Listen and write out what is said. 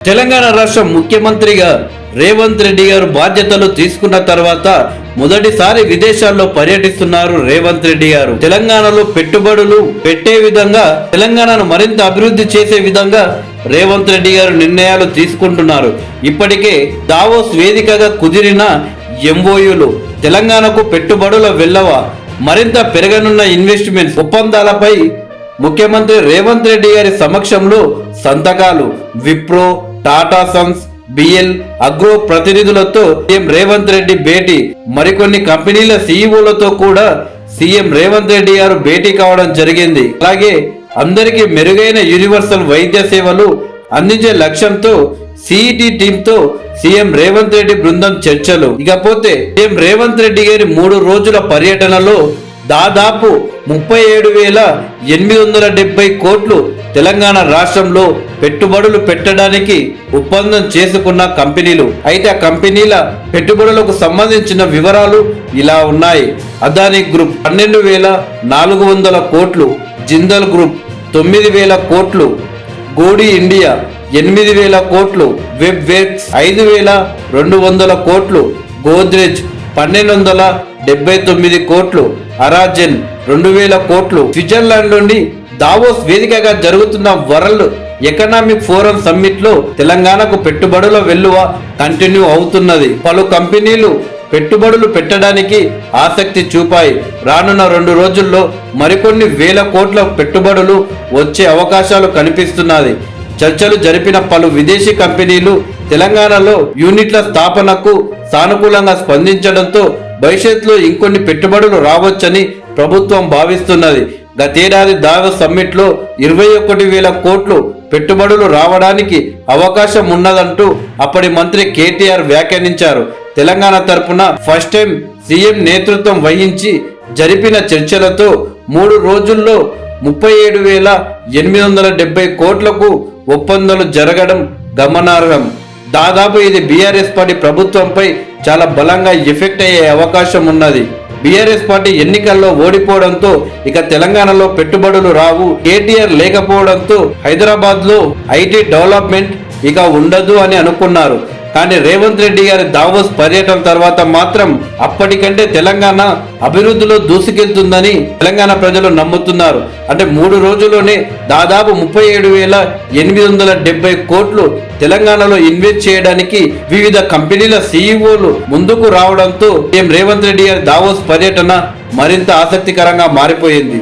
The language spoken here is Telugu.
తెలంగాణ రాష్ట్ర ముఖ్యమంత్రిగా రేవంత్ రెడ్డి గారు బాధ్యతలు తీసుకున్న తర్వాత మొదటిసారి విదేశాల్లో పర్యటిస్తున్నారు రేవంత్ రెడ్డి గారు. తెలంగాణలో పెట్టుబడులు పెట్టే విధంగా, తెలంగాణను మరింత అభివృద్ధి చేసే విధంగా రేవంత్ రెడ్డి గారు నిర్ణయాలు తీసుకుంటున్నారు. ఇప్పటికే దావోస్ వేదికగా కుదిరిన ఎంఓయూలు, తెలంగాణకు పెట్టుబడుల వెల్లవ, మరింత పెరగనున్న ఇన్వెస్ట్మెంట్స్ ఒప్పందాలపై ముఖ్యమంత్రి రేవంత్ రెడ్డి గారి సమక్షంలో సంతకాలు. Wipro, Tata Sons, BL, agro ప్రతినిధులతో సీఎం రేవంత్ రెడ్డి భేటీ. మరికొన్ని కంపెనీల సీఈఓలతో కూడా సీఎం రేవంత్ రెడ్డి గారు భేటీ కావడం జరిగింది. అలాగే అందరికీ మెరుగైన యూనివర్సల్ వైద్య సేవలు అందించే లక్ష్యంతో సిఇటి టీంతో సీఎం రేవంత్ రెడ్డి బృందం చర్చలు. ఇకపోతే సీఎం రేవంత్ రెడ్డి గారి 3 రోజుల పర్యటనలో దాదాపు 37,870 కోట్లు తెలంగాణ రాష్ట్రంలో పెట్టుబడులు పెట్టడానికి ఒప్పందం చేసుకున్న కంపెనీలు. అయితే ఆ కంపెనీల పెట్టుబడులకు సంబంధించిన వివరాలు ఇలా ఉన్నాయి. అదానీ గ్రూప్ 12,400 కోట్లు, జిందల్ గ్రూప్ 9,000 కోట్లు, గోడి ఇండియా 8,000 కోట్లు, వెబ్ వర్క్స్ 5,200 కోట్లు, గోద్రేజ్ 1,279 కోట్లు, అరాజెన్ 2,000 కోట్లు. స్విట్జర్లాండ్ నుండి దావోస్ వేదికగా జరుగుతున్న వరల్డ్ ఎకనామిక్ ఫోరం సమ్మిట్ లో తెలంగాణకు పెట్టుబడుల వెల్లువ కంటిన్యూ అవుతున్నది. పలు కంపెనీలు పెట్టుబడులు పెట్టడానికి ఆసక్తి చూపాయి. రానున్న 2 రోజుల్లో మరికొన్ని వేల కోట్ల పెట్టుబడులు వచ్చే అవకాశాలు కనిపిస్తున్నది. చర్చలు జరిపిన పలు విదేశీ కంపెనీలు తెలంగాణలో యూనిట్ల స్థాపనకు సానుకూలంగా స్పందించడంతో భవిష్యత్తులో ఇంకొన్ని పెట్టుబడులు రావచ్చని ప్రభుత్వం భావిస్తున్నది. గతేడాది దావోస్ సమ్మిట్ లో 21,000 కోట్లు పెట్టుబడులు రావడానికి అవకాశం ఉన్నదంటూ అప్పటి మంత్రి కేటీఆర్ వ్యాఖ్యానించారు. తెలంగాణ తరపున ఫస్ట్ టైం సీఎం నేతృత్వం వహించి జరిపిన చర్చలతో 3 రోజుల్లో 37,870 కోట్లకు ఒప్పందాలు జరగడం గమనార్హం. దాదాపు ఇది బీఆర్ఎస్ పార్టీ ప్రభుత్వంపై చాలా బలంగా ఎఫెక్ట్ అయ్యే అవకాశం ఉన్నది. బీఆర్ఎస్ పార్టీ ఎన్నికల్లో ఓడిపోవడంతో ఇక తెలంగాణలో పెట్టుబడులు రావు. కేటీఆర్ లేకపోవడంతో హైదరాబాద్ లో ఐటీ డెవలప్మెంట్ ఇక ఉండదు అని అనుకున్నారు. కానీ రేవంత్ రెడ్డి గారి దావోస్ పర్యటన తర్వాత మాత్రం అప్పటికంటే తెలంగాణ అభివృద్ధిలో దూసుకెళ్తుందని తెలంగాణ ప్రజలు నమ్ముతున్నారు. అంటే 3 రోజుల్లోనే దాదాపు 37,870 కోట్లు తెలంగాణలో ఇన్వెస్ట్ చేయడానికి వివిధ కంపెనీల సీఈఓలు ముందుకు రావడంతో సీఎం రేవంత్ రెడ్డి గారి దావోస్ పర్యటన మరింత ఆసక్తికరంగా మారిపోయింది.